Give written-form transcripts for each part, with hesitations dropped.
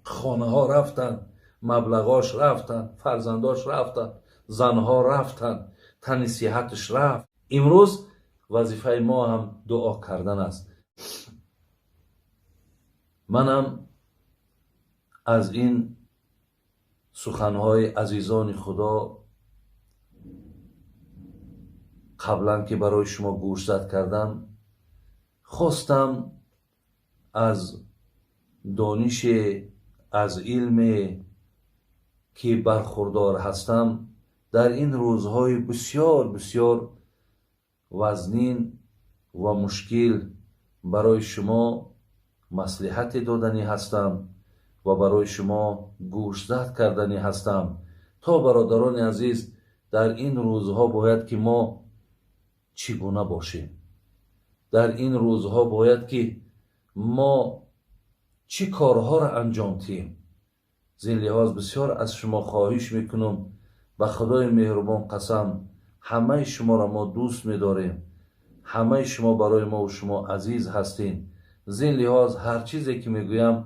خانه ها رفتن، مبلغاش رفتن، فرزنداش رفتن، زنها رفتن، تن صحتش رفت. امروز وظیفه ما هم دعا کردن است. منم از این سخنهای عزیزان خدا قبلا که برای شما گوشزد کردم، خواستم از دانش، از علم که برخوردار هستم در این روزهای بسیار بسیار وزنین و مشکل برای شما مصلحت دادنی هستم و برای شما گوشزد کردنی هستم تا برادران عزیز در این روزها باید که ما چگونه باشیم، در این روزها باید که ما چی کارها را انجام دهیم. زین لحاظ بسیار از شما خواهش میکنم، به خدای مهربان قسم، همه شما را ما دوست می‌داریم، همه شما برای ما و شما عزیز هستین. زین لحاظ هر چیزی که میگویم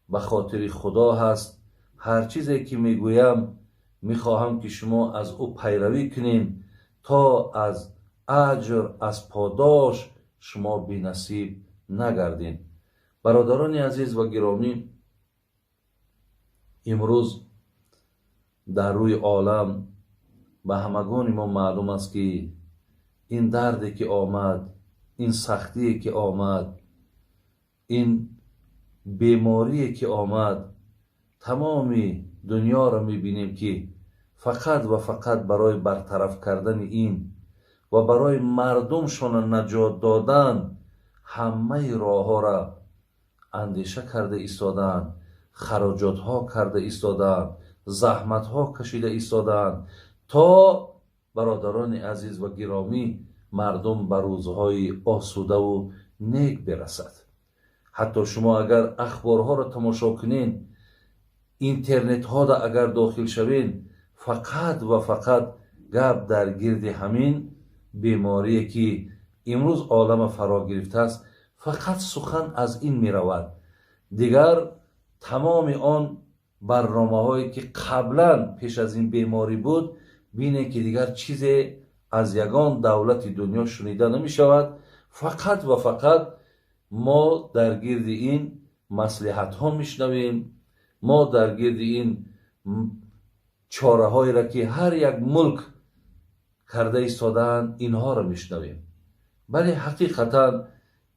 به خاطر خدا هست، هر چیزی که میگویم میخواهم که شما از او پیروی کنین تا از اجر، از پاداش شما بی‌نصیب نگردین. برادران عزیز و گرامی، امروز در روی عالم به همگان ما معلوم است که این دردی که آمد، این سختی که آمد، این بیماری که آمد، تمام دنیا را میبینیم که فقط و فقط برای برطرف کردن این و برای مردمشان نجات دادن همه راه ها را اندیشه کرده ایستادن، خراجات ها کرده ایستادن، زحمت ها کشیده ایستادن تا برادران عزیز و گرامی مردم به روزهای آسوده و نیک برسد. حتی شما اگر اخبارها را تماشا کنین، اینترنت ها را اگر داخل شوین، فقط و فقط گپ در گرد همین بیماری که امروز عالم فرا گرفته است فقط سخن از این می رود. دیگر تمام آن برنامه هایی که قبلا پیش از این بیماری بود بینه که دیگر چیزی از یگان دولت دنیا شنیده نمی شود. فقط و فقط ما در گرد این مصلحت ها می شنویم، ما در گرد این چاره هایی را که هر یک ملک کرده ایستادن اینها را می شنویم. ولی حقیقتا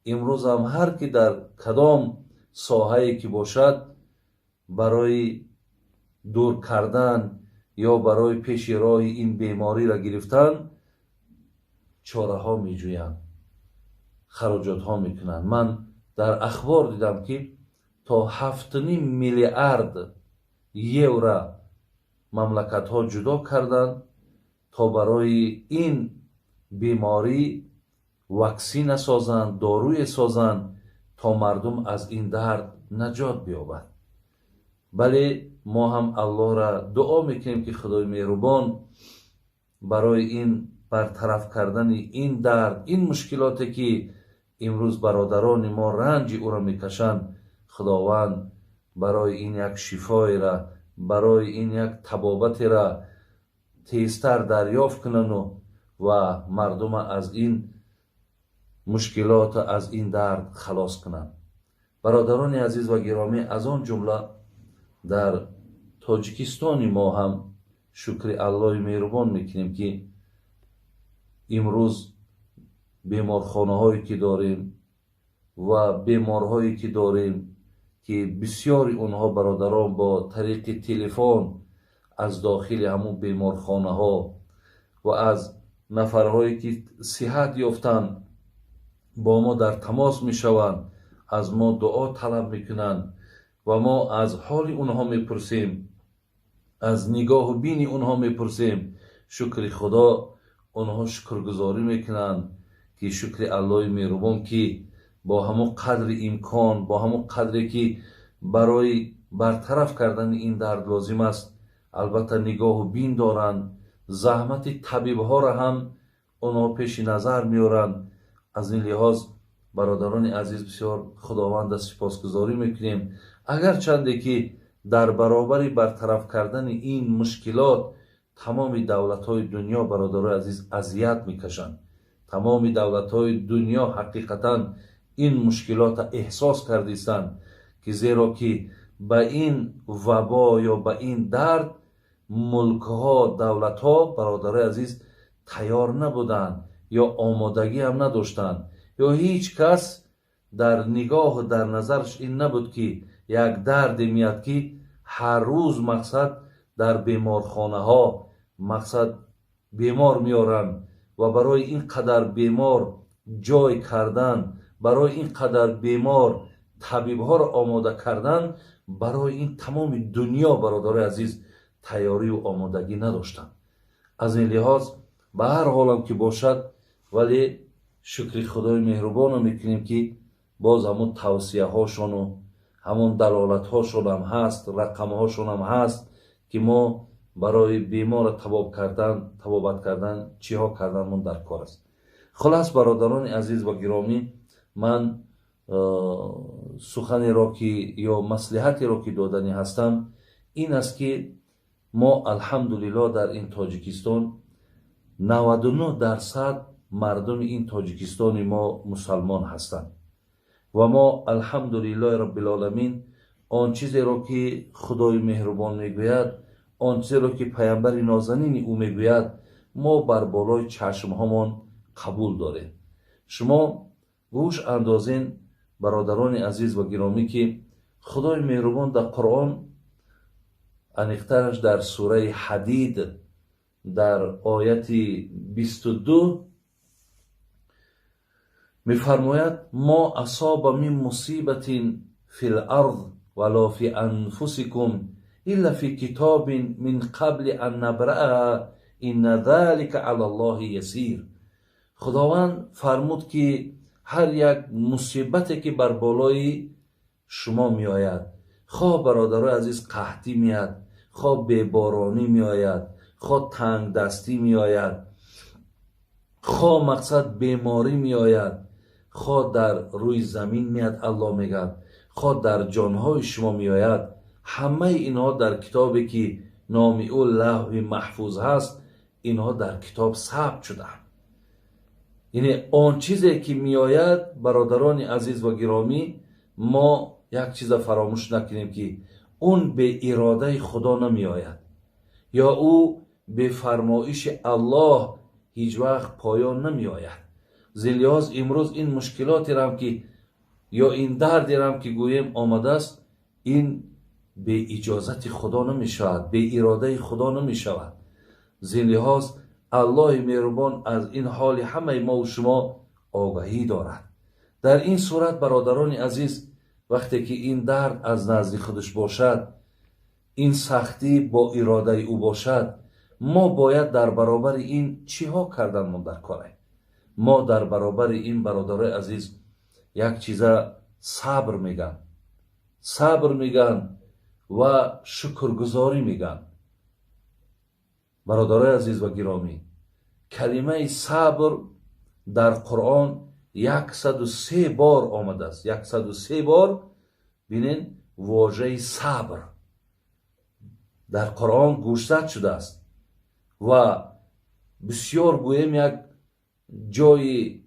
امروز هم هر کی در کدام ساحه‌ای که باشد برای دور کردن یا برای پیش راه این بیماری را گرفتن چاره ها می جویند، خراجات ها می کنند. من در اخبار دیدم که تا 7.5 میلیارد یورو مملکت ها جدا کردند تا برای این بیماری واکسین سازند، داروی سازند تا مردم از این درد نجات بیابند. بله ما هم الله را دعا میکنیم که خدای مهربان برای این برطرف کردن این درد، این مشکلاتی که امروز برادران ما رنج او را میکشند، خداوند برای این یک شفای را، برای این یک طبابت را تیزتر دریافت کنند و مردم از این مشکلات، از این درد خلاص کنند. برادران عزیز و گرامی، از آن جمله در تاجیکستان ما هم شکر الله مهربان میکنیم که امروز بیمارخانه هایی که داریم و بیمارهایی که داریم که بسیاری اونها برادران با طریق تلفن از داخل همون بیمارخانه ها و از نفرهایی که صحت یافتن با ما در تماس می شوند، از ما دعا طلب میکنند و ما از حال اونها میپرسیم، از نگاه و بین اونها میپرسیم. شکر خدا اونها شکرگزاری میکنند که شکر الله مهربان که با همون قدر امکان، با همون قدری که برای برطرف کردن این درد لازم است، البته نگاه و بین دارند، زحمت طبیب ها را هم اونها پیش نظر میارند. از این لحاظ برادران عزیز بسیار خداوند سپاسگزاری میکنیم. اگر چنده که در برابر برطرف کردن این مشکلات تمام دولت‌های دنیا برادرای عزیز اذیت میکشند. تمام دولت‌های دنیا حقیقتاً این مشکلات احساس کردیستند که زیرا که به این وبا یا به این درد ملک‌ها، دولت‌ها برادرای عزیز تیار نبودند یا آمادگی هم نداشتند، یا هیچ کس در نگاه و در نظرش این نبود که یک درد میاد که هر روز مقصد در بیمارخانه ها مقصد بیمار میارن و برای این قدر بیمار جای کردن، برای این قدر بیمار طبیب ها را آماده کردن، برای این تمام دنیا برادر عزیز تیاری و آمادگی نداشتن. از این لحاظ به هر حالم که باشد، ولی شکر خدای مهربان رو میکنیم که باز همون توصیه هاشون و همون دلالت هاشون هم هست، رقم هاشون هم هست که ما برای بیمار تبابت کردن چی ها کردن من در کار است. خلاص برادران عزیز و گرامی، من سخنی را که یا مصلحتی را که دادنی هستم این است که ما الحمدلله در این تاجیکستان 99% مردم این تاجیکستان ما مسلمان هستند و ما الحمدلله رب العالمین آن چیزی را که خدای مهربان میگوید، آن چیزی را که پیامبر نازنین او میگوید، ما بر بالای چشم همان قبول داریم. شما گوش اندازین برادران عزیز و گرامی که خدای مهربان در قرآن انیقترش در سوره حدید در آیت 22 میفرماید ما اصاب من مصیبت فی الارض ولا فی انفسکم الا فی کتاب من قبل ان نبرأها ان ذلک علی الله یسیر. خداوند فرمود که هر یک مصیبتی که بر بالای شما می آید، خواه برادرای عزیز قحطی می آید، خواه بیبارانی می آید، خواه تنگ دستی می آید، خواه مقصد بیماری می آید، خواه در روی زمین می آید، الله میگه خواه در جانهای شما می آید، همه اینها در کتابی که نام او لوح محفوظ هست اینها در کتاب ثبت شده. یعنی آن چیزی که می آید برادران عزیز و گرامی، ما یک چیز فراموش نکنیم که اون به اراده خدا نمی آید یا او به فرمایش الله هیچ وقت پایان نمی آید. زلیاز امروز این مشکلاتی رم که یا این دردی رم که گویم آمده است، این به اجازت خدا نمی شود، به اراده خدا نمی شود. زلیاز الله مهربان از این حال همه ما و شما آگاهی دارد. در این صورت برادران عزیز، وقتی که این درد از نزد خودش باشد، این سختی با اراده او باشد، ما باید در برابر این چی ها کردن من در کاره؟ ما در برابر این برادرای عزیز یک چیزا صبر میگن، صبر میگن و شکرگزاری میگن. برادرای عزیز و گرامی، کلمه صبر در قرآن 103 بار آمده است. 103 بار بینین واژه صبر در قرآن گوشزد شده است و بسیار گویم یک جای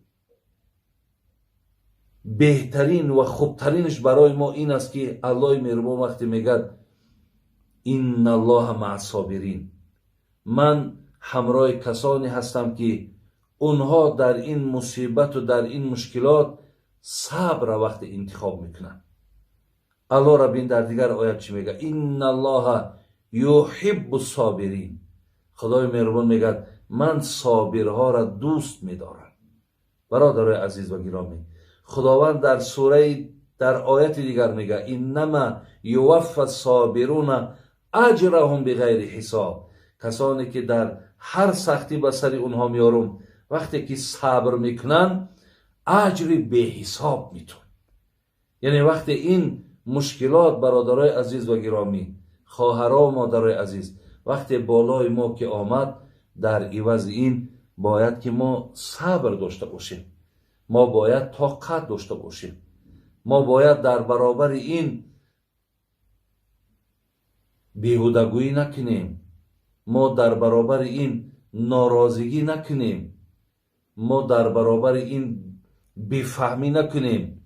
بهترین و خوبترینش برای ما این است که الله مهربان وقتی میگه ان الله مع الصابرین، من همراه کسانی هستم که اونها در این مصیبت و در این مشکلات صبر وقت انتخاب میکنن. الله ربین در دیگر آیت چی میگه؟ ان الله یحب الصابرین. خدای مهربان میگه من صابرها را دوست میدارم. برادرای عزیز و گرامی، خداوند در سوره در آیت دیگر میگه انما یوفی الصابرون اجرهم بغیر حساب. کسانی که در هر سختی به سر اونها میارم، وقتی که صبر میکنن اجری به حساب میتون. یعنی وقتی این مشکلات برادرای عزیز و گرامی، خواهرها و مادرای عزیز، وقتی بالای ما که آمد، در عوض این باید که ما صبر داشته باشیم، ما باید طاقت داشته باشیم، ما باید در برابر این بیهودگویی نکنیم، ما در برابر این ناراضگی نکنیم، ما در برابر این بیفهمی نکنیم،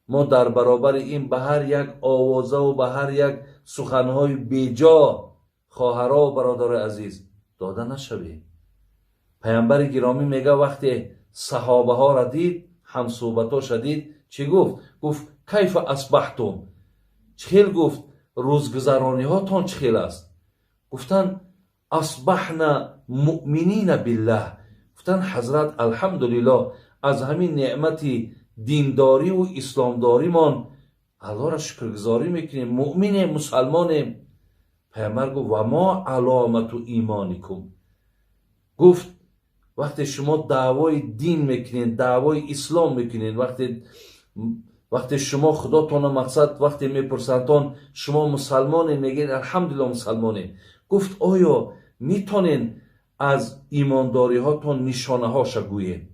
ما در برابر این به هر یک آوازه و به هر یک سخنهای بیجا خواهرها و برادر عزیز داده نشویم. پیامبر گرامی میگه وقتی صحابه ها را دید، همصحبتاش دید، چی گفت؟ گفت کیف اصبحتم؟ چخیل گفت روزگذرانی ها تان چخیل است؟ گفتن اصبحنا مؤمنین بالله. گفتن حضرت الحمدلله از همین نعمتی دینداری و اسلامداری من الله را شکرگزاری میکنیم، مؤمنیم، مسلمانیم. پیامبر گفت و ما علامت ایمانکم؟ گفت وقتی شما دعوای دین میکنین، دعوای اسلام میکنین، وقتی شما خداتون مقصد وقتی میپرسندتان شما مسلمانین، میگین الحمدلله مسلمانین. گفت آیا میتونین از ایمانداری هاتون نشانه هاش گویین؟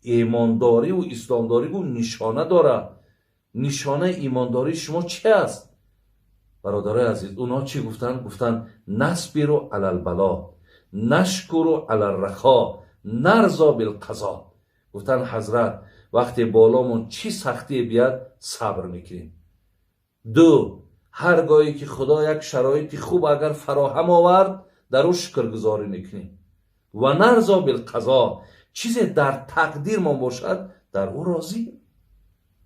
ایمانداری و اسلامداری گو نشانه داره. نشانه ایمانداری شما چه است؟ برادرای عزیز اونا چی گفتن؟ گفتن نصبروا علی البلا، نشکروا علی الرخا، نرضا بالقضا. گفتن حضرت وقتی بالامون چی سختی بیاد صبر میکنیم. دو، هرگاهی که خدا یک شرایطی خوب اگر فراهم آورد در او شکرگزاری میکنیم. و نرضا بالقضا، چیزی در تقدیر ما باشد در او راضی.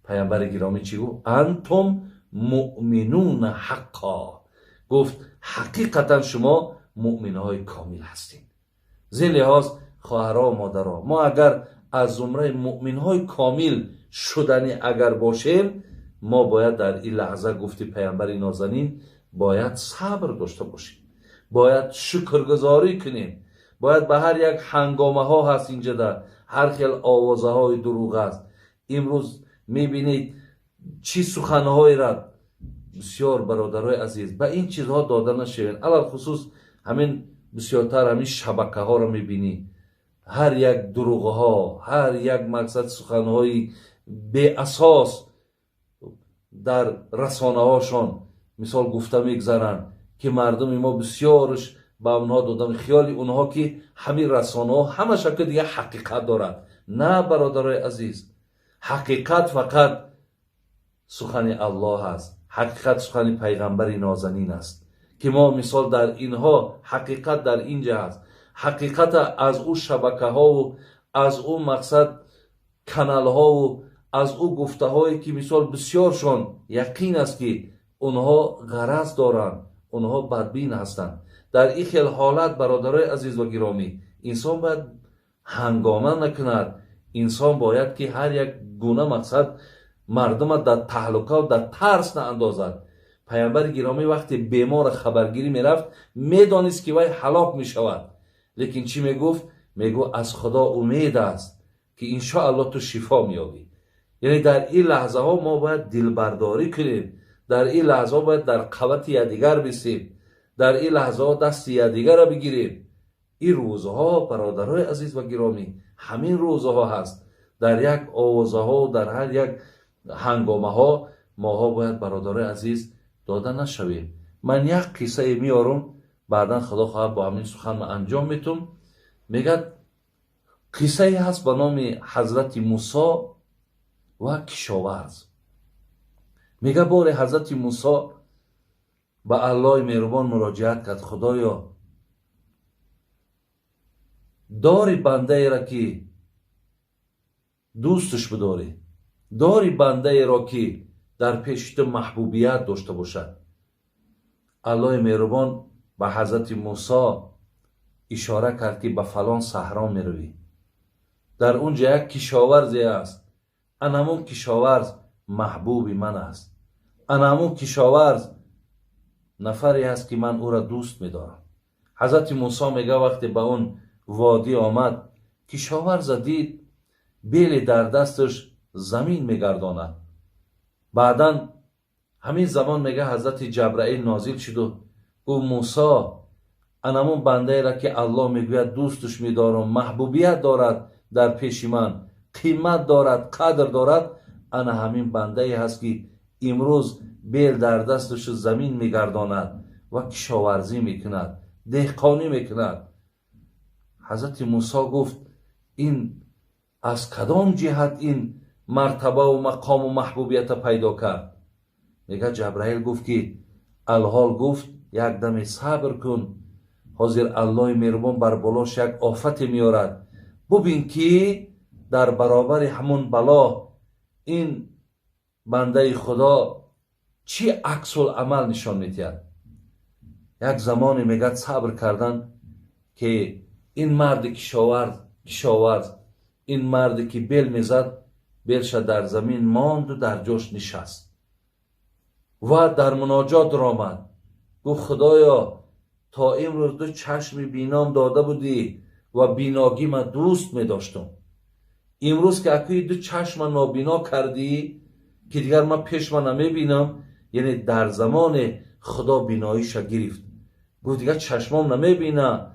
پیامبر گرامی چی گفت؟ انتم مؤمنون حقا. گفت حقیقتا شما مؤمنهای کامل هستین. زین لحاظ خواهرها و مادرها، ما اگر از زمره مؤمنهای کامل شدنی اگر باشیم، ما باید در این لحظه گفتی پیامبر نازنین باید صبر داشته باشیم، باید شکرگزاری کنیم، باید به هر یک هنگامه ها هست اینجا در هر خیل آوازه های دروغ است. امروز میبینید چی سخنهای را بسیار برادرای عزیز به این چیزها داده نشوین. علال خصوص همین بسیارتر همین شبکه ها را میبینی، هر یک دروغ ها، هر یک مقصد سخنهای به اساس در رسانه هاشون مثال گفته میگذارن که مردم ما بسیارش با اونها دادن خیالی اونها که همین رسانه ها همه شکل دیگه حقیقت دارد. نه برادرای عزیز، حقیقت فقط سخن الله است، حقیقت سخن پیغمبر نازنین است که ما مثال در اینها حقیقت در اینجا است. حقیقت از او شبکه ها و از او مقصد کانال ها و از او گفته هایی که مثال بسیارشون یقین است که اونها غرض دارند، اونها بدبین هستند. در این خیل حالت برادرای عزیز و گرامی انسان باید هنگامه نکند. انسان باید که هر یک گونه مقصد مردم در تهلکه و در ترس ناندازد. پیامبر گرامی وقتی بیمار خبرگیری میرفت میدانست که وی هلاک میشود، لیکن چی میگفت؟ میگو از خدا امید است که انشاءالله تو شفا میابی. یعنی در این لحظه ها ما باید دلبرداری کنیم، در این لحظه ها باید در قوت یدیگر بسیم، در این لحظه ها دست یدیگر را بگیریم. این روزها برادرای عزیز و گرامی همین روزها هست. در یک آوازه ها و در هر یک هنگامه ها ماها باید برادرای عزیز داده نشویم. من یک قصه میارم، بعدا خدا خواهد با همین سخن من انجام میتم. میگه قصه هست به نام حضرت موسی و کشاورز. میگه بار حضرت موسی به الله مهربان مراجعت کرد، خدایا داری بنده ای را که دوستش بداری، داری بنده ای را که در پیش تو محبوبیت داشته باشد. الله مهربان به حضرت موسی اشاره کرد که به فلان صحرا میروی، در اونجا یک کشاورزی است، انمون کشاورز محبوبی من است، انمون کشاورز نفری است که من او را دوست میدارم. حضرت موسی میگه وقتی به اون وادی آمد، کشاورز دید بیل در دستش زمین میگرداند. بعدا همین زمان میگه حضرت جبرائیل نازل شد و گفت موسی انمون بنده را که الله میگوید دوستش میدارم، محبوبیت دارد در پیش من، قیمت دارد، قدر دارد، انا همین بنده هست که امروز بیل در دستش زمین میگرداند و کشاورزی میکند، دهقانی میکند. حضرت موسی گفت این از کدام جهت این مرتبه و مقام و محبوبیت پیدا کرد؟ میگه جبرائیل گفت که الحال گفت یک دم صبر کن، حاضر الله مهربان بر بالاش یک آفت میارد. ببین که در برابر همون بلا این بنده خدا چی عکس العمل نشان میدهد. یک زمانی میگه صبر کردن که این مرد کشاورز این مرد که بیل میزد، بیلش در زمین ماند و در جاش نشست و در مناجات درآمد. گفت خدایا تا امروز دو چشم بینام داده بودی و بیناگی من دوست می داشتم. امروز که اکی دو چشم نابینا کردی که دیگر من پیش من نمی بینم، یعنی در زمان خدا بیناییش گرفت. گفت دیگر چشمام نمی بینه،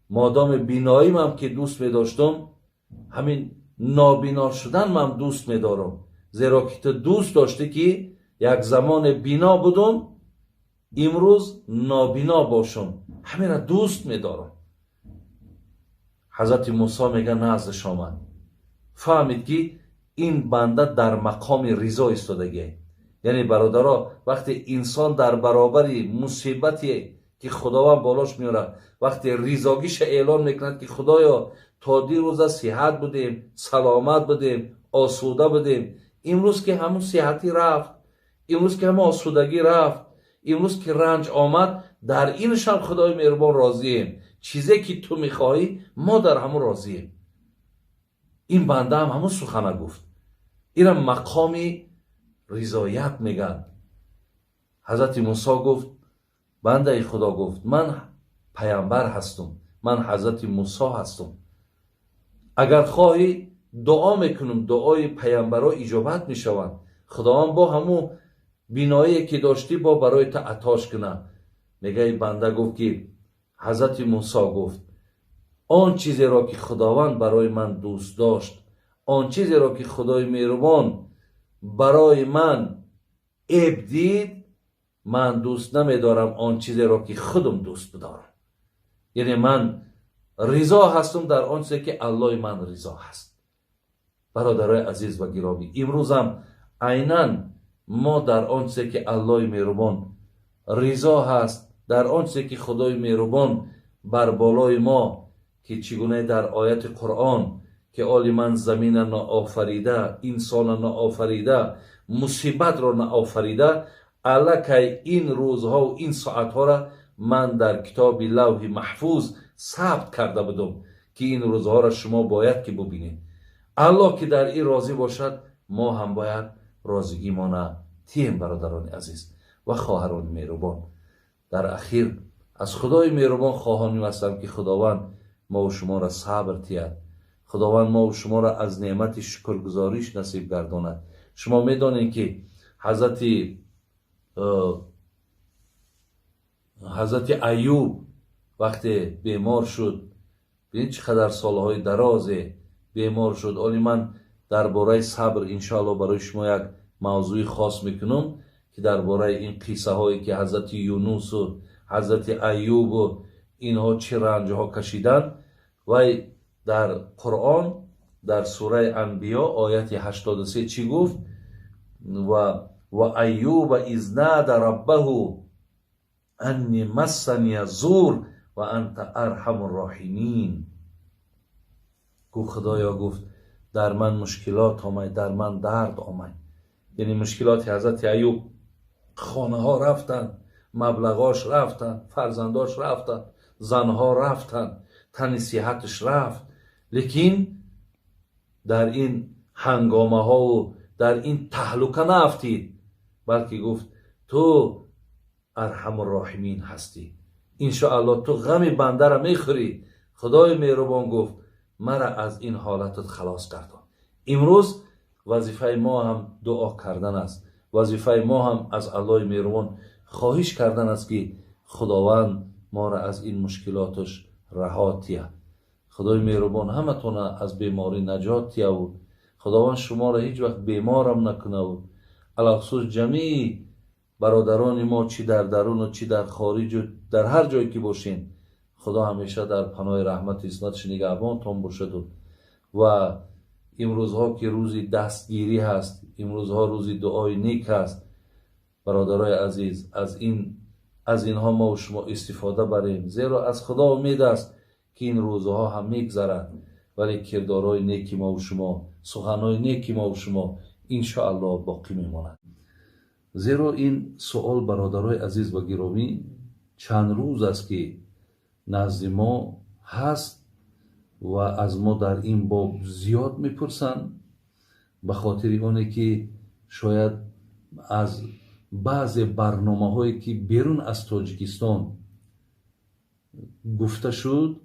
مادام بینایی من که دوست می داشتم، همین نابینا شدن من دوست می دارم. زیرا که تو دوست داشتی که یک زمان بینا بودم، امروز نابینا باشم، همین را دوست می دارم. حضرت موسی میگه نزدش آمد، فهمید که این بنده در مقام رضا ایستادگی. یعنی برادرها، وقتی انسان در برابر مصیبتی که خداوند بالاش میاره، وقتی رضاگیش اعلان میکند که خدایا تا دیروز صحت بودیم، سلامت بودیم، آسوده بودیم، امروز که همون صحتی رفت، امروز که همون آسودگی رفت، امروز که رنج آمد، در اینش هم خدای مهربان راضییم. چیزی که تو میخواهی ما در همون راضییم. این بنده هم همون سخنه گفت. این هم مقامی رضایت میگن. حضرت موسی گفت، بنده خدا گفت من پیامبر هستم، من حضرت موسی هستم. اگر خواهی دعا میکنم، دعای پیامبرها اجابت میشوند. خداوند با همون بینایی که داشتی با برای تا عطاش کنه. میگه بنده گفت که حضرت موسی گفت آن چیزی را که خداوند برای من دوست داشت، آن چیزی را که خدای مهربان برای من عیب دید، من دوست نمیدارم آن چیزی را که خودم دوست بدارم. یعنی من رضا هستم در آن چیزی که الله من رضا هست. برادرای عزیز و گرامی، امروز هم عیناً ما در آن چیزی که الله مهربان رضا هست، در آن چیزی که خدای مهربان بر بالای ما، که چگونه در آیت قرآن که آلی من زمین نآفریده، انسان نآفریده، مصیبت را نآفریده، الکی این روزها و این ساعتها را من در کتاب لوح محفوظ ثبت کرده بودم که این روزها را شما باید که ببینید. الله که در این راضی باشد، ما هم باید راضیگی ما تیم. برادران عزیز و خواهران مهربان، در اخیر از خدای مهربان خواهانیم هستم که خداوند ما و شما را صبر تید، خداوند ما و شما را از نعمت شکرگزاریش نصیب گرداند. شما میدانید که حضرت ایوب وقتی بیمار شد، ببین چقدر سالهای درازه بیمار شد. آلی من درباره صبر انشاءالله برای شما یک موضوع خاص میکنم که درباره این قصه هایی که حضرت یونس و حضرت ایوب و اینها چه رنج ها کشیدن. و در قرآن در سوره انبیا آیت 83 چی گفت؟ و ایوب اذ نادى ربه انی مسنی الضر و انت ارحم الراحمین. گفت خدایا گفت در من مشکلات آمد، در من درد آمد. یعنی مشکلات حضرت ایوب، خانه ها رفتن، مبلغاش رفتن، فرزنداش رفتن، زنها رفتن، تن صحتش رفت، لیکن در این هنگامه ها و در این تهلکه نافتید، بلکه گفت تو ارحم الراحمین هستی، انشاءالله تو غم بنده را میخوری. خدای مهربان گفت مرا از این حالتت خلاص گردان. امروز وظیفه ما هم دعا کردن است، وظیفه ما هم از الله مهربان خواهش کردن است که خداوند ما را از این مشکلاتش رها تیه. خدای مهربان همتون از بیماری نجات تیه و خداوند شما را هیچ وقت بیمارم نکنه و علاخصوص جمعی برادران ما چی در درون و چی در خارج و در هر جایی که باشین، خدا همیشه در پناه رحمت عصمتش نگهبانتان باشد. و امروزها که روزی دستگیری هست، امروزها روزی دعای نیک هست، برادرای عزیز، از اینها ما و شما استفاده بریم، زیرا از خدا امید است که این روزها هم میگذرد، ولی کردارهای نیکی ما و شما، سخنهای نیکی ما و شما انشاءالله باقی میماند. زیرا این سوال برادرای عزیز و گرامی چند روز است که نزد ما هست و از ما در این باب زیاد میپرسند، به خاطر اونه که شاید از بعض برنامه هایی که بیرون از تاجیکستان گفته شد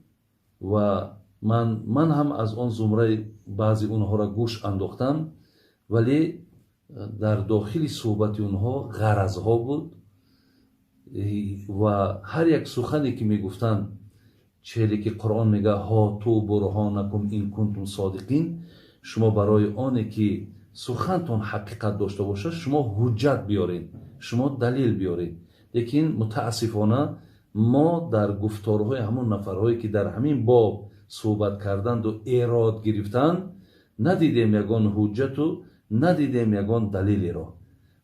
و من هم از آن زمره بعضی اونها را گوش انداختم، ولی در داخل صحبت اونها غرضها بود و هر یک سخنی که میگفتن، چهلی که قرآن میگه ها تو برهانکم این کنتم صادقین، شما برای آنه که سخنتون حقیقت داشته باشه شما حجت بیارید، شما دلیل بیارید. لیکن متاسفانه ما در گفتارهای همون نفرهایی که در همین باب صحبت کردند و ایراد گرفتند ندیدیم یگان حجت و ندیدیم یگان دلیلی را.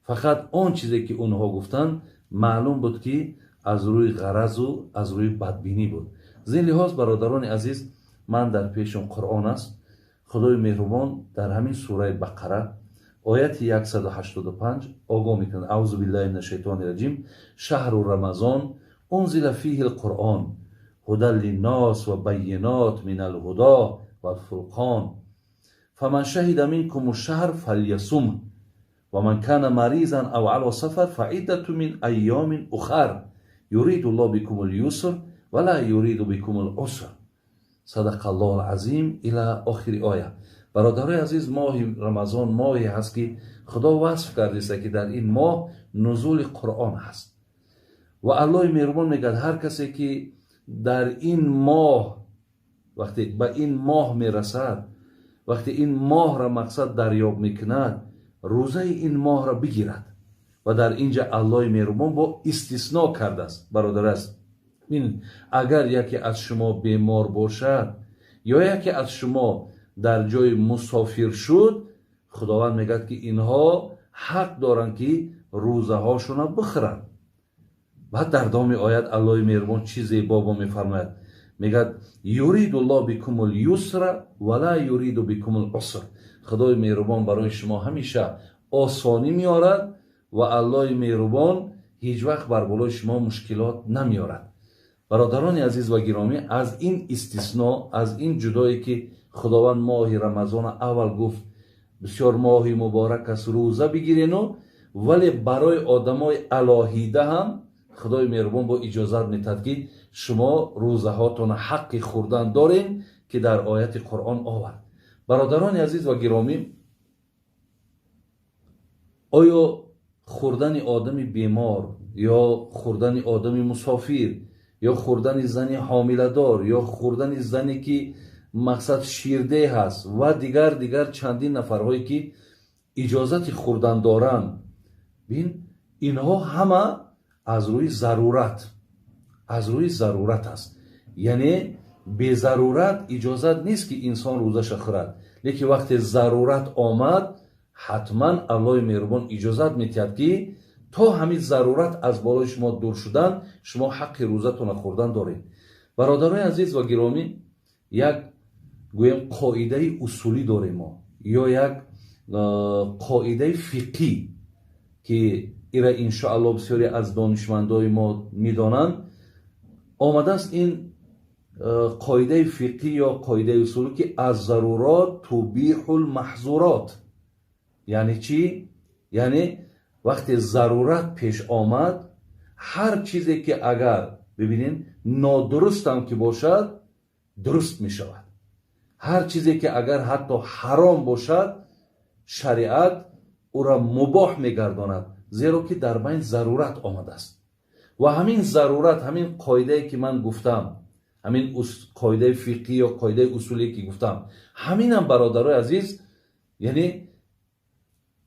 فقط آن چیزی که اونها گفتند معلوم بود که از روی غرض و از روی بدبینی بود. زین لحاظ برادران عزیز، من در پیشم قرآن است. خدای مهربان در همین سوره بقره آیت 185 آگاه میکنه: اعوذ بالله من الشیطان الرجیم شهر رمضان انزل فیه القرآن هدی للناس و بینات من الهدی و الفرقان فمن شهد منکم الشهر فلیصم و من کان مریضا او علی سفر فعدة من ایام اخر یرید الله بكم اليسر ولا یرید بكم العسر. صدق الله العظیم. الی آخر آیه. برادرای عزیز، ماه رمضان ماهی هست که خدا وصف کرده است که در این ماه نزول قرآن هست و الله مهربان میگه هر کسی که در این ماه وقتی به این ماه میرسد، وقتی این ماه را مقصد دریاب میکند، روزه این ماه را بگیرد. و در اینجا الله مهربان با استثناء کرده است. برادر است، اگر یکی از شما بیمار باشد یا یکی از شما در جای مسافر شد، خداوند میگه که اینها حق دارند که روزه هاشون بخورند. بعد در دام آیت الله مهربان چیزی بابا میفرماید، میگه یرید الله بكم اليسر ولا یرید بكم العسر. خدای مهربان برای شما همیشه آسانی میارد و الله مهربان هیچ وقت بر بالای شما مشکلات نمیارد. برادران عزیز و گرامی، از این استثناء، از این جدایی که خداوند ماه رمضان اول گفت بسیار ماهی مبارک است روزه بگیرین، ولی برای آدمای علاهیده هم خدای مهربان با اجازت میتد که شما روزه هاتون حق خوردن دارین که در آیت قرآن آورد. برادران عزیز و گرامی، آیا خوردن آدمی بیمار یا خوردن آدمی مسافر یا خوردن زنی حامله دار یا خوردن زنی که مقصد شیرده هست و دیگر چندین نفرهایی که اجازت خوردن دارند، بین اینها همه از روی ضرورت است. یعنی به ضرورت اجازت نیست که انسان روزش خورد، لیکن وقتی ضرورت آمد حتما الله مهربان اجازت میتید که تا همین ضرورت از بالای شما دور شدن شما حق روزتون خوردن دارید. برادران عزیز و گرامی، یک گویم قاعده اصولی داریم ما، یا یک قاعده فقهی که ایره انشاءالله بسیاری از دانشمندای ما میدانند. آمده است این قاعده فقهی یا قاعده اصولی که از ضرورات تبیح المحظورات. یعنی چی؟ یعنی وقتی ضرورت پیش آمد، هر چیزی که اگر ببینین نادرست هم که باشد درست می شود. هر چیزی که اگر حتی حرام باشد شریعت او را مباح می گرداند، زیرا که در بین ضرورت آمده است. و همین ضرورت، همین قاعده که من گفتم، همین قاعده فقهی یا قاعده اصولی که گفتم، همین هم برادرای عزیز، یعنی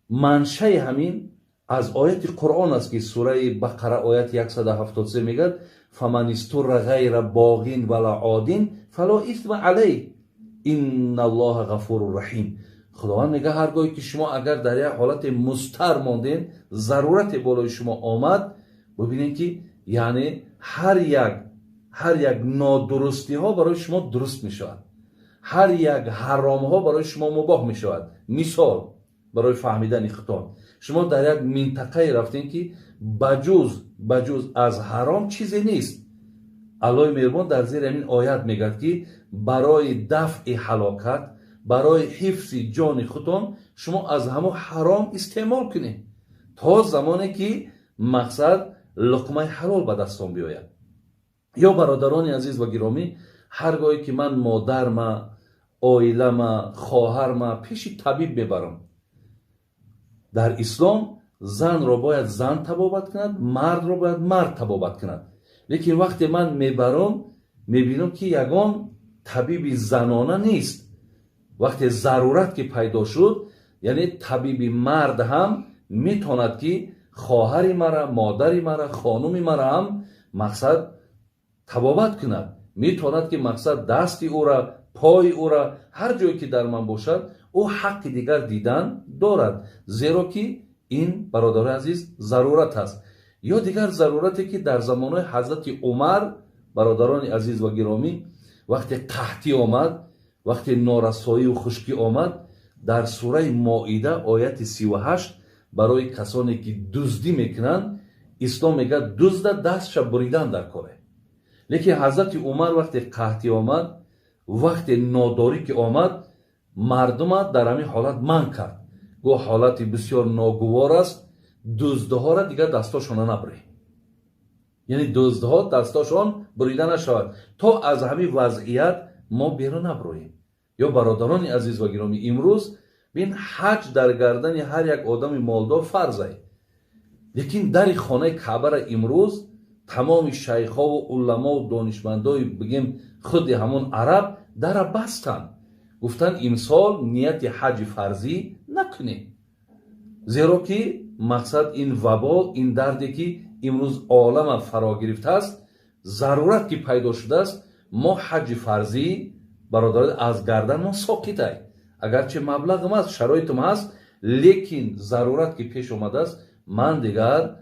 منشأ همین از آیت قرآن است که سوره بقره آیت 173 میگه فمن استر غیر باغین ولا عادین فلا اثم علیه ان الله غفور رحیم. خداوند میگه هرگاهی که شما اگر در یک حالت مضطر ماندین، ضرورت بالای شما آمد، ببینید که یعنی هر یک نادرستی ها برای شما درست می شود، هر یک حرام ها برای شما مباح می شود. مثال برای فهمیدن خطاب، شما در یک منطقه رفتین که بجز از حرام چیزی نیست. الله مهربان در زیر این آیت میگه که برای دفع هلاکت، برای حفظ جان خودتان شما از همه حرام استعمال کنید تا زمانی که مقصد لقمه حلال به دستان بیاید. یا برادران عزیز و گرامی، هرگاهی که من مادرم، عائله‌ام، خواهرم پیش طبیب میبرم، در اسلام زن را باید زن طبابت کند، مرد را باید مرد طبابت کند. لیکن وقتی من میبرم میبینم که یگان طبیب زنانه نیست. وقتی ضرورت که پیدا شد، یعنی طبیب مرد هم میتواند که خواهری مرا، مادری مرا، خانومی مرا هم مقصد طبابت کند. میتواند که مقصد دستی او را، پای او را، هر جایی که در من باشد او حق دیگر دیدن دارد، زیرا که این برادر عزیز ضرورت است. یا دیگر ضرورتی که در زمان حضرت عمر، برادران عزیز و گرامی، وقتی قحطی آمد، وقتی نارسایی و خشکی آمد، در سوره مائده آیت 38 برای کسانی که دزدی میکنند اسلام میگه دزد دستش بریدن در کاره. لیکن حضرت عمر وقتی قحطی آمد، وقتی ناداری که آمد، مردم در همین حالت منع کرد. گو حالت بسیار ناگوار است، دزدها را دیگر دستاشون نبری، یعنی دزدها دستاشون بریده نشود تا از همین وضعیت ما بیرون نبرویم. یا برادران عزیز و گرامی، امروز بین حج در گردن هر یک آدم مالدار فرض است، لیکن در خانه کعبه را امروز تمام شیخ ها و علما و دانشمندای بگیم خود همون عرب در بستن، گفتن امسال نیت حج فرضی نکنی، زیرا که مقصد این وبا، این دردی که امروز عالم فرا گرفته است، ضرورت که پیدا شده است، ما حج فرضی برادر از گردن ما ساقط است. اگرچه مبلغ ما است، شرایط ما است، لیکن ضرورت که پیش آمده است، من دیگر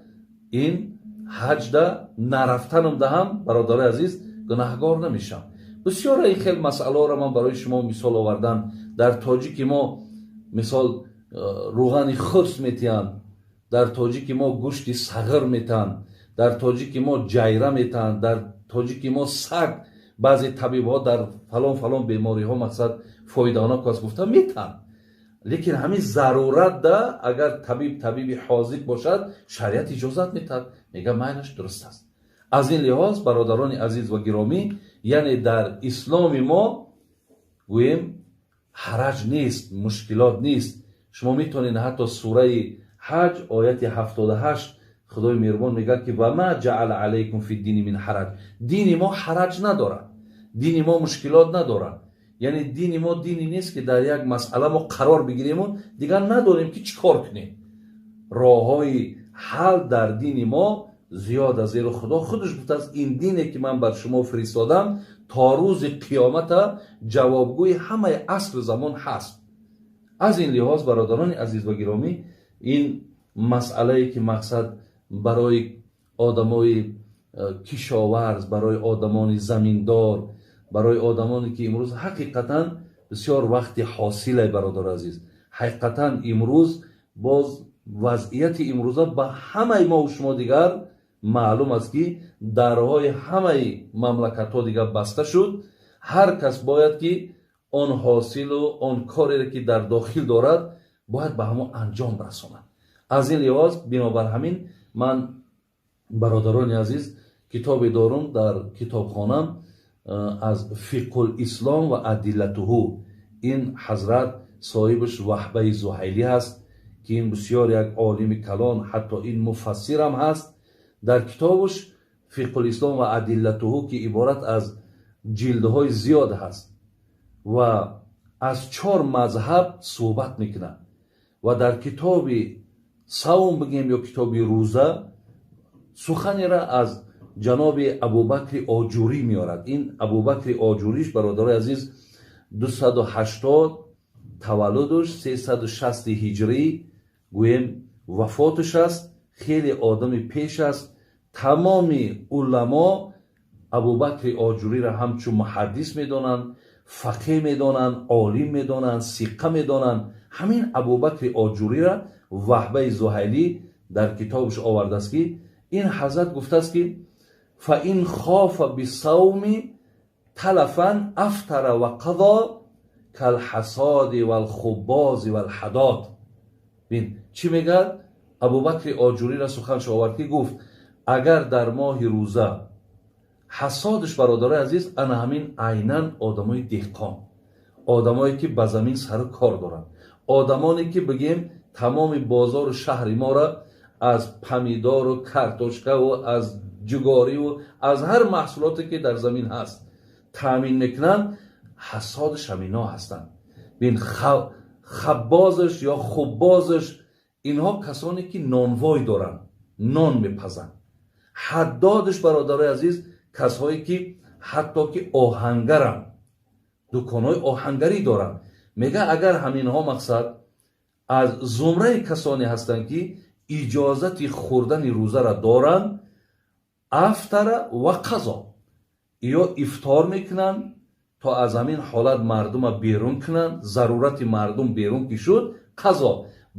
این حج ده نرفتنم دهم برادر عزیز گناهگار نمیشم. بسیار این خیلی مسئله را من برای شما مثال آوردم. در تاجیک ما مثال روغن خرس میتین، در تاجیک ما گوشت صغر میتن، در تاجیک ما جیره میتن، در تاجیک ما سگ، بعضی طبیب ها در فلان بیماری ها مقصد فایدانه کاس گفتن میتن. لیکن همین ضرورت ده اگر طبیب حاذق باشد، شریعت اجازت میتد، میگه معنیش درست است. از این لحاظ برادران عزیز و گرامی، یعنی در اسلام ما گویم حرج نیست، مشکلات نیست. شما میتونید حتی سوره حج آیت 78 خدای مهربان میگه که و ما جعل علیکم فی الدین من حرج، دین ما حرج نداره، دین ما مشکلات نداره. یعنی دین ما دینی نیست که در یک مسئله ما قرار بگیریم و دیگر نداریم که چیکار کنیم. راههای حل در دین ما زیاد است، زیرا خدا خودش گفته است این دینی که من بر شما فرستادم تا روز قیامت جوابگوی همه عصر زمان هست. از این لحاظ برادران عزیز و گرامی، این مسئله که مقصد برای آدمای کشاورز، برای آدمان زمیندار، برای آدمانی که امروز حقیقتا بسیار وقت حاصله برادر عزیز، حقیقتا امروز باز وضعیت امروزه به همه ما و شما دیگر معلوم است که درهای همه مملکت ها دیگر بسته شد. هر کس باید که آن حاصل و آن کاری که در داخل دارد باید به همون انجام برساند. از این لحاظ بنابر همین من برادران عزیز کتابی دارم در کتابخانم از فقه الاسلام و ادلته. این حضرت صاحبش وهبه زحیلی هست که این بسیار یک عالم کلان، حتی این مفسر هم هست. در کتابش فقه الاسلام و ادلته که عبارت از جلدهای زیاد هست و از 4 مذهب صحبت میکنه و در کتاب савм бигем ё китоби рӯза суханеро аз ҷаноби абубакри оҷурӣ меорад. ин абубакри оҷуриш бародари азиз 280 таваллудуш 360 ҳиҷрӣ гӯем вафотуш аст. хеле одами пеш аст. тамоми уламо абубакри оҷуриро ҳамчун муҳаддис медонанд, фақеҳ медонанд, олим медонанд, сиққа медонанд. ҳамин абубакри оҷуриро ваҳбаи зуҳайлӣ дар китобаш овардааст ки ин ҳазрат гуфтааст ки фаин хофа бисавми талафан афтара ва қадо калҳасоди валхуббози валҳадод. бин чӣ мегӯяд? абубакри оҷуриро суханш овард ки гуфт агар дар моҳи рӯза ҳасодаш бародари азиз ана ҳамин айнан одамои деҳқон, одамое ки ба замин сару кор доранд, одамоне ки бигем тамоми бозору шаҳри моро аз помидору картошкаву аз ҷугориву аз ҳар маҳсулоте ки дар замин ҳаст таъмин мекунанд, ҳасодаш ҳамино ҳастанд. бин хаббозаш ё хуббозаш инҳо касоне ки нонвой доранд, нон мепазанд. ҳаддодаш бародари азиз касҳое ки ҳатто ки оҳангаранд, дуконҳои оҳангарӣ доранд. мега агар ҳаминҳо мақсад аз зумраи касоне ҳастанд ки иҷозати хӯрдани рӯзаро доранд, афтара ва қазо ё ифтор мекунанд то аз ҳамин ҳолат мардума берун кунанд, зарурати мардум берун ки шуд, қазо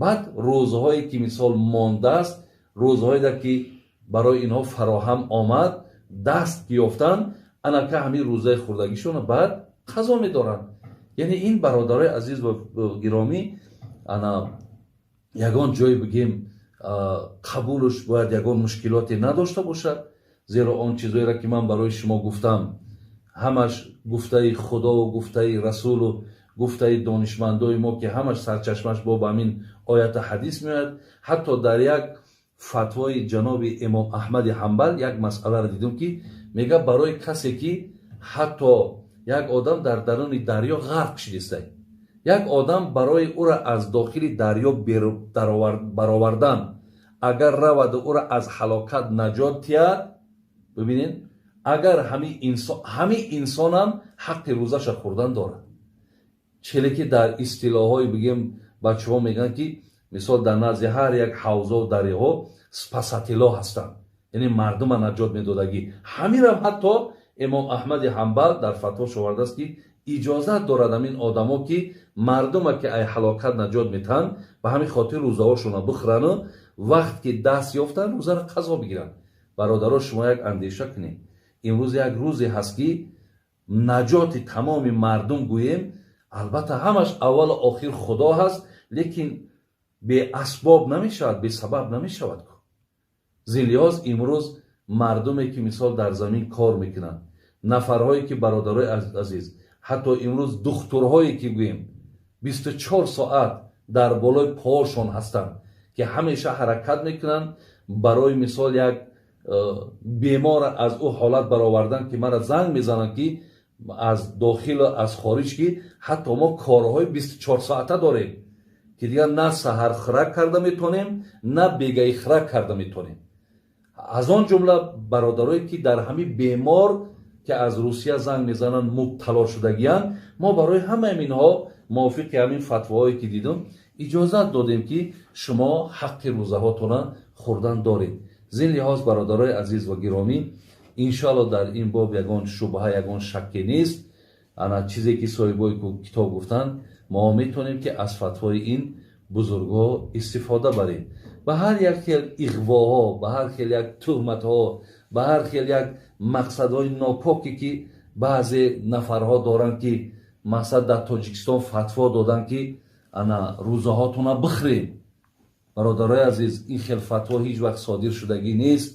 баъд рӯзҳое ки мисол мондааст, рӯзҳое ки барои инҳо фароҳам омад, даст ёфтанд, анака ҳамин рӯзаи хӯрдагишона баъд қазо медоранд. яъне ин бародарои азиз ва гиромӣ ана ягон ҷое бигем қабулаш бояд ягон мушкилоте надошта бошад, зеро он чизоеро ки ман барои шумо гуфтам ҳамаш гуфтаи худову гуфтаи расулу гуфтаи донишмандои мо ки ҳамаш сарчашмаш бо ба ҳамин оята ҳадис меояд. ҳатто дар як фатвои ҷаноби имом аҳмади ҳамбал як масъаларо дидум ки мега барои касе ки ҳатто як одам дар даруни дарё ғарқ шидистай, як одам барои ӯро аз дохили дарё баровардан агар раваду ӯро аз ҳалокат наҷот диҳад, бибинед агар ҳамин инсонам ҳаққи рӯзаша хӯрдан дорад. челе ки дар истилоҳҳои бигем бачаҳо мегӯянд ки мисол дар назди ҳар як ҳавзу дарёҳо спасатило ҳастанд, яъне мардума наҷот медодагӣ. ҳаминам ҳатто имом аҳмади ҳамбал дар фатвош овардааст ки иҷозат дорад ҳамин одамо ки мардума ки ай ҳалокат наҷот метиҳанд ба ҳамин хотир рӯзаҳошона бихӯрану вақт ки даст ёфтанд рӯзаро қазо бигиранд. бародаро шумо як андеша кунед, имрӯз як рӯзе ҳаст ки наҷоти тамоми мардум гӯем, албатта ҳамаш аввалу охир худо ҳаст, лекин беасбоб намешавад, бесабаб намешавад. зиллиҳоз имрӯз мардуме ки мисол дар замин кор мекунанд, нафарҳое ки бародарои азиз, ҳатто имрӯз духтурҳое ки гӯем 24 соат дар болои поошон ҳастанд ки ҳамеша ҳаракат мекунанд барои мисол як бемора аз ӯ ҳолат баровардан ки мара занг мезананд ки аз дохилу аз хориҷ ки ҳатто мо корҳои 24 соата дорем ки дигар на саҳар хӯрак карда метонем, на бегаи хӯрак карда метонем. аз он ҷумла бародарое ки дар ҳамин бемор ки аз Русия занг мезананд мубтало шудагиянд, мо барои ҳамаи инҳо мувофиқи ҳамин фатвоҳое ки дидум иҷозат додем ки шумо ҳаққи рӯзаҳотона хӯрдан доред. зин лиҳоз бародарои азиз ва гиромӣ, иншоалло дар ин боб ягон шубҳа, ягон шакке нест. ана чизе ки соҳибои китоб гуфтанд, мо метонем ки аз фатвои ин бузургҳо истифода барем. ба ҳар як хел иғвоҳо, ба ҳар хел як тӯҳматҳо, ба ҳар хел як мақсадҳои нопоке ки баъзе нафарҳо доранд ки мақсад дар Тоҷикистон фатво доданд ки ана рӯзаҳотона бихӯрем. бародарои азиз, ин хел фатво ҳеҷ вақт содир шудагӣ нест,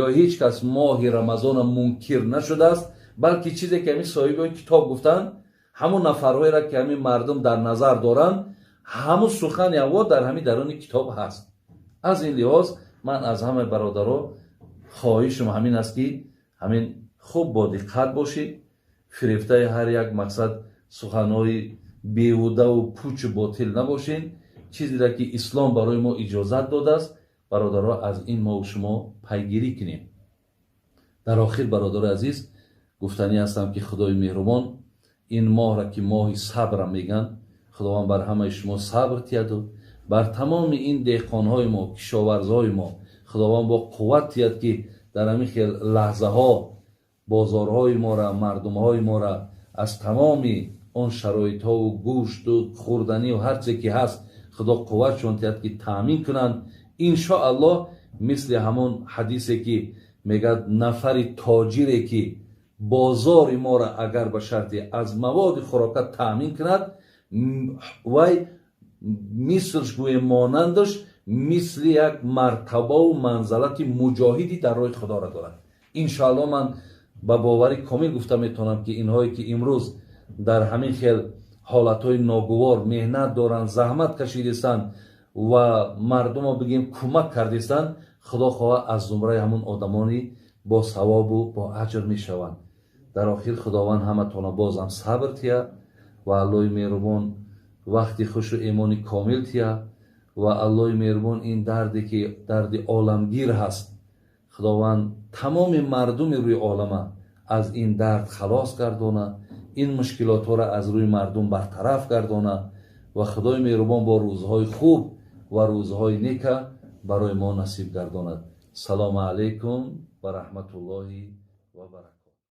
ё ҳеҷ кас моҳи рамазона мункир нашудааст, балки чизе ки ҳамин соҳибои китоб гуфтанд, ҳамун нафарҳоеро ки ҳамин мардум дар назар доранд, ҳамун сухани авво дар ҳамин даруни китоб ҳаст. аз ин лиҳоз ман аз ҳамаи бародаро хоҳишам ҳамин аст ки ҳамин хуб бо диққат бошед, фирифтаи ҳар як мақсад суханҳои беҳудаву пучу ботил набошед. چیزی را که اسلام برای ما اجازت داده است، برادرها از این ما و شما پیگیری کنیم. در آخر برادر عزیز گفتنی هستم که خدای مهربان این ماه را که ماه صبر میگن، خداوند بر همه شما صبر تید و بر تمام این دهقانهای ما، کشاورزهای ما خداوند با قوت تید که در همین خیل لحظه ها بازارهای ما را، مردمهای ما را از تمام آن شرایط ها و گوشت و خوردنی و هر چیزی که هست خدا قوت شون تید که تامین کنند. ان شاء الله مثل همون حدیثی که میگه نفر تاجری که بازار ما را اگر به شرطی از مواد خوراک تامین کند، وای مثلش گوی مانندش مثل یک مرتبه و منزلت مجاهدی در راه خدا را دارد. انشاءالله من با باوری کامل گفته میتونم که اینهایی که امروز در همین خیل حالتهای ناگوار مهنت دارن، زحمت کشیدستن و مردم را بگیم کمک کردستن، خدا خواه از زمره همون آدمانی با ثواب و با اجر میشوند. در آخر خداوند همه تانا بازم صبر تیه و الله مهربان وقتی خوش و ایمانی کامل تیه و الله مهربان این دردی که درد عالمگیر هست، خداوند تمام مردم روی عالم از این درد خلاص گردانه، این مشکلات را از روی مردم برطرف گردانه و خدای مهربان با روزهای خوب و روزهای نیک برای ما نصیب گرداند. سلام علیکم و رحمت الله و برکاته.